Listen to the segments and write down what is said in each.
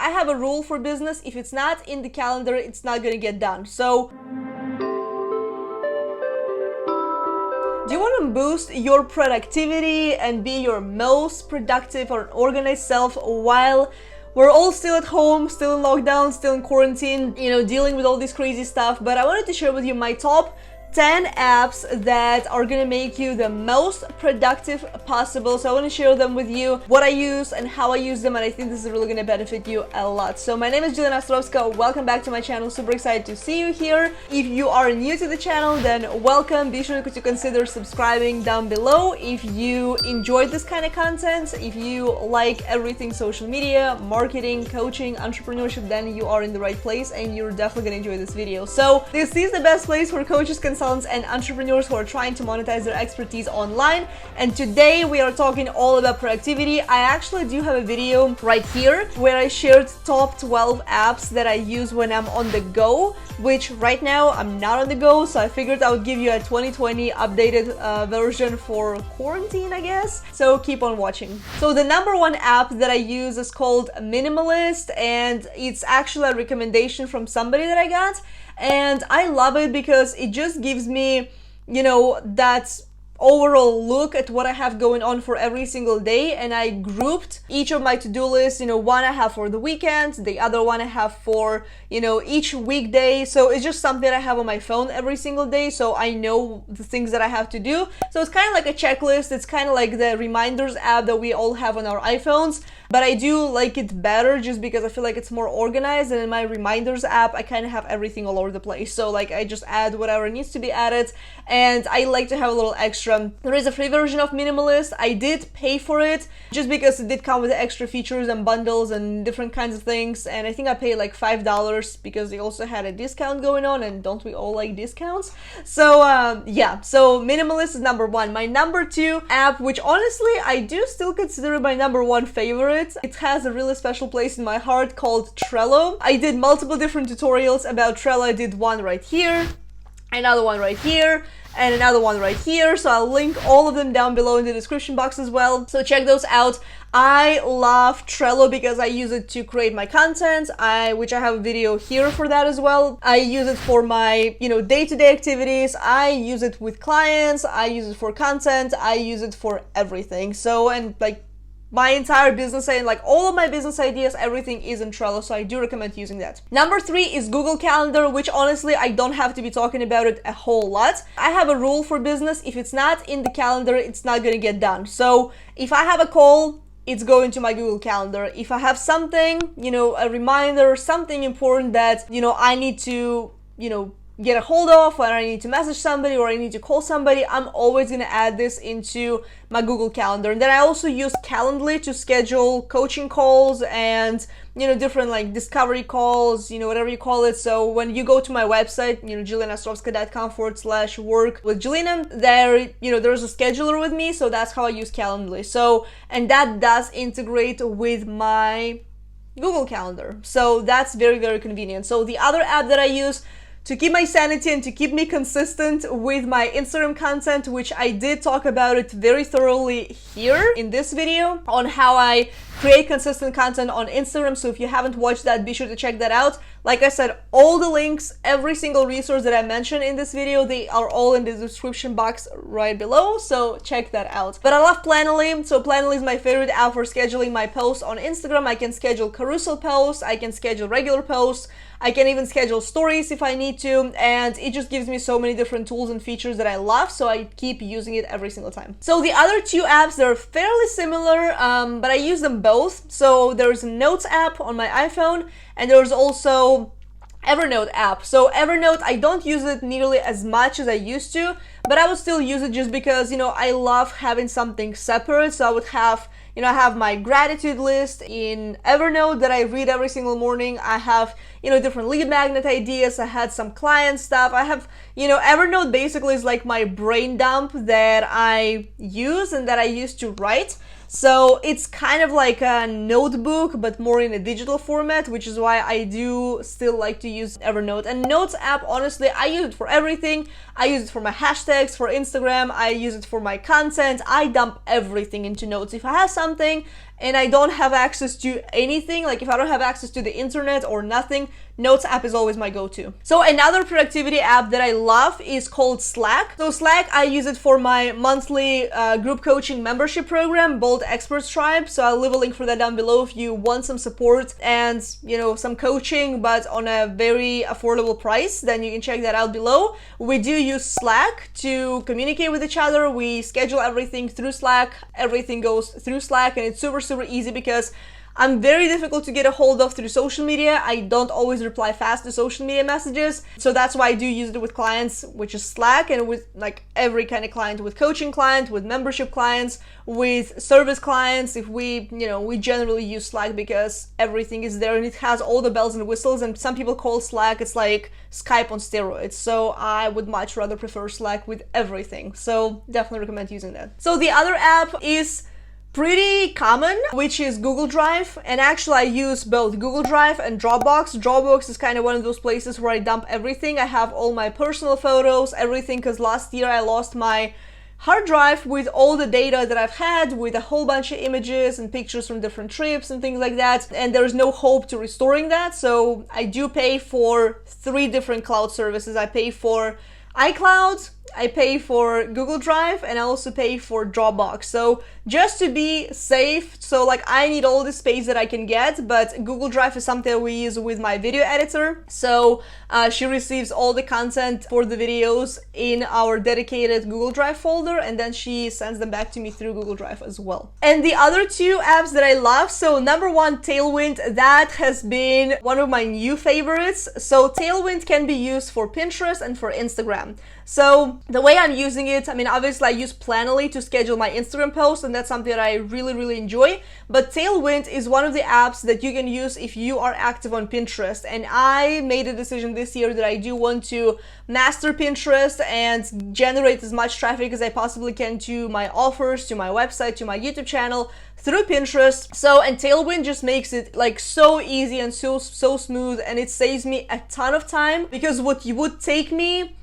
I have a rule for business. If it's not in the calendar, it's not gonna get done. So do you want to boost your productivity and be your most productive or organized self while we're all still at home, still in lockdown, still in quarantine, dealing with all this crazy stuff? But I wanted to share with you my top 10 apps that are gonna make you the most productive possible. So I want to share them with you, what I use and how I use them, and I think this is really gonna benefit you a lot. So my name is Jelena Ostrovska. Welcome back to my channel. Super excited to see you here. If you are new to the channel, then welcome. Be sure to consider subscribing down below if you enjoyed this kind of content. If you like everything social media, marketing, coaching, entrepreneurship, then you are in the right place and you're definitely gonna enjoy this video. So this is the best place for coaches, consultants, and entrepreneurs who are trying to monetize their expertise online. And today we are talking all about productivity. I actually do have a video right here where I shared top 12 apps that I use when I'm on the go, which right now I'm not on the go, so I figured I would give you a 2020 updated version for quarantine, I guess. So keep on watching. So the number one app that I use is called Minimalist, and it's actually a recommendation from somebody that I got. And I love it because it just gives me, that overall look at what I have going on for every single day. And I grouped each of my to-do lists, one I have for the weekend, the other one I have for, each weekday. So it's just something I have on my phone every single day, so I know the things that I have to do. So it's kind of like a checklist. It's kind of like the reminders app that we all have on our iPhones. But I do like it better just because I feel like it's more organized, and in my reminders app I kind of have everything all over the place. So like I just add whatever needs to be added, and I like to have a little extra. There is a free version of Minimalist. I did pay for it just because it did come with extra features and bundles and different kinds of things, and I think I paid like $5 because they also had a discount going on, and don't we all like discounts? So yeah, so Minimalist is number one. My number two app, which honestly I do still consider my number one favorite, it has a really special place in my heart, called Trello. I did multiple different tutorials about Trello. I did one right here, another one right here, and another one right here. So I'll link all of them down below in the description box as well. So check those out. I love Trello because I use it to create my content, which I have a video here for that as well. I use it for my, day-to-day activities. I use it with clients. I use it for content. I use it for everything. So, and like, my entire business and like all of my business ideas, everything is in Trello, so I do recommend using that. Number three is Google Calendar, which honestly I don't have to be talking about it a whole lot. I have a rule for business. If it's not in the calendar, it's not gonna get done. So if I have a call, it's going to my Google Calendar. If I have something, a reminder, something important that, I need to, get a hold of, or I need to message somebody, or I need to call somebody, I'm always gonna add this into my Google Calendar. And then I also use Calendly to schedule coaching calls and, different like discovery calls, whatever you call it. So when you go to my website, JelenaOstrovska.com/work with Jelena, there, there's a scheduler with me. So that's how I use Calendly. So, and that does integrate with my Google Calendar. So that's very, very convenient. So the other app that I use to keep my sanity and to keep me consistent with my Instagram content, which I did talk about it very thoroughly here in this video on how I create consistent content on Instagram. So if you haven't watched that, be sure to check that out. Like I said, all the links, every single resource that I mentioned in this video, they are all in the description box right below, so check that out. But I love Planoly. So Planoly is my favorite app for scheduling my posts on Instagram. I can schedule carousel posts, I can schedule regular posts, I can even schedule stories if I need to, and it just gives me so many different tools and features that I love, so I keep using it every single time. So the other two apps, they're fairly similar, but I use them both. So there's a Notes app on my iPhone, and there's also Evernote app. So Evernote, I don't use it nearly as much as I used to, but I would still use it just because, I love having something separate. So I would have, I have my gratitude list in Evernote that I read every single morning. I have, different lead magnet ideas. I had some client stuff. I have, Evernote basically is like my brain dump that I use and that I used to write. So it's kind of like a notebook, but more in a digital format, which is why I do still like to use Evernote. And Notes app, honestly, I use it for everything. I use it for my hashtags, for Instagram. I use it for my content. I dump everything into Notes. If I have something and I don't have access to anything, like if I don't have access to the internet or nothing, Notes app is always my go-to. So another productivity app that I love is called Slack. So Slack, I use it for my monthly group coaching membership program, Bold Experts Tribe. So I'll leave a link for that down below if you want some support and, you know, some coaching, but on a very affordable price, then you can check that out below. We do use Slack to communicate with each other. We schedule everything through Slack. Everything goes through Slack, and it's super, super easy because I'm very difficult to get a hold of through social media. I don't always reply fast to social media messages. So that's why I do use it with clients, which is Slack, and with like every kind of client, with coaching client, with membership clients, with service clients. If we, you know, we generally use Slack because everything is there and it has all the bells and whistles, and some people call Slack, it's like Skype on steroids. So I would much rather prefer Slack with everything. So definitely recommend using that. So the other app is pretty common, which is Google Drive, and actually I use both Google Drive and Dropbox. Dropbox is kind of one of those places where I dump everything. I have all my personal photos, everything, because last year I lost my hard drive with all the data that I've had, with a whole bunch of images and pictures from different trips and things like that, and there's no hope to restoring that. So I do pay for 3 different cloud services. I pay for iCloud, I pay for Google Drive, and I also pay for Dropbox. So just to be safe, so like I need all the space that I can get, but Google Drive is something we use with my video editor. So she receives all the content for the videos in our dedicated Google Drive folder, and then she sends them back to me through Google Drive as well. And the other 2 apps that I love, so number 1, Tailwind, that has been one of my new favorites. So Tailwind can be used for Pinterest and for Instagram. So the way I'm using it, I mean, obviously I use Planoly to schedule my Instagram posts, and that's something that I really, really enjoy. But Tailwind is one of the apps that you can use if you are active on Pinterest. And I made a decision this year that I do want to master Pinterest and generate as much traffic as I possibly can to my offers, to my website, to my YouTube channel through Pinterest. So, and Tailwind just makes it like so easy and so smooth, and it saves me a ton of time, because what you would take me,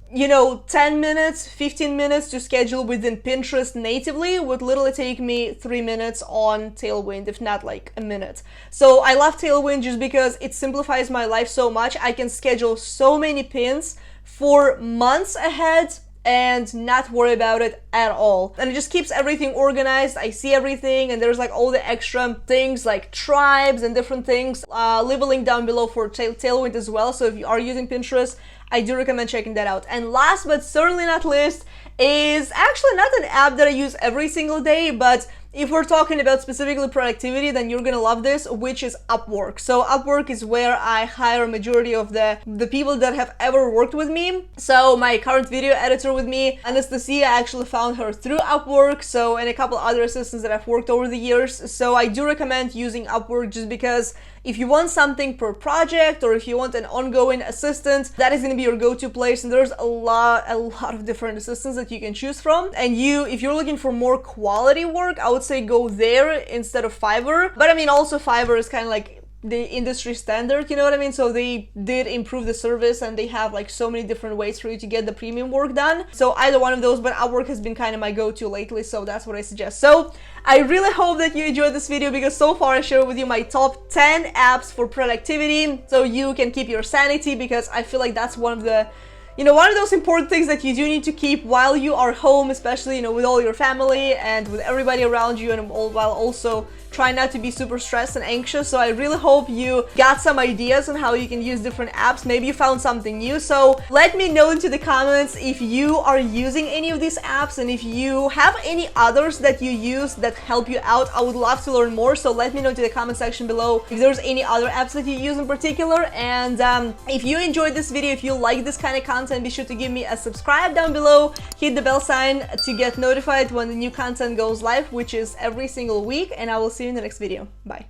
you know, 10 minutes, 15 minutes to schedule within Pinterest natively would literally take me 3 minutes on Tailwind, if not like a minute. So I love Tailwind just because it simplifies my life so much. I can schedule so many pins for months ahead and not worry about it at all. And it just keeps everything organized. I see everything, and there's like all the extra things like tribes and different things. Leave a link down below for Tailwind as well. So if you are using Pinterest, I do recommend checking that out. And last but certainly not least is actually not an app that I use every single day, but if we're talking about specifically productivity, then you're gonna love this, which is Upwork. So Upwork is where I hire a majority of the people that have ever worked with me. So my current video editor with me, Anastasia, I actually found her through Upwork, so, and a couple other assistants that I've worked over the years. So I do recommend using Upwork just because if you want something per project, or if you want an ongoing assistant, that is going to be your go-to place. And there's a lot of different assistants that you can choose from. And if you're looking for more quality work, I would say go there instead of Fiverr. But I mean, also Fiverr is kind of like the industry standard, you know what I mean? So they did improve the service, and they have like so many different ways for you to get the premium work done. So either one of those, but Upwork has been kind of my go-to lately, so that's what I suggest. So I really hope that you enjoyed this video, because so far I shared with you my top 10 apps for productivity, so you can keep your sanity, because I feel like that's one of the, you know, one of those important things that you do need to keep while you are home, especially, you know, with all your family and with everybody around you, and while also try not to be super stressed and anxious. So I really hope you got some ideas on how you can use different apps. Maybe you found something new. So let me know into the comments if you are using any of these apps, and if you have any others that you use that help you out. I would love to learn more. So let me know into the comment section below if there's any other apps that you use in particular. And if you enjoyed this video, if you like this kind of content, be sure to give me a subscribe down below, hit the bell sign to get notified when the new content goes live, which is every single week, and I will see you in the next video. Bye.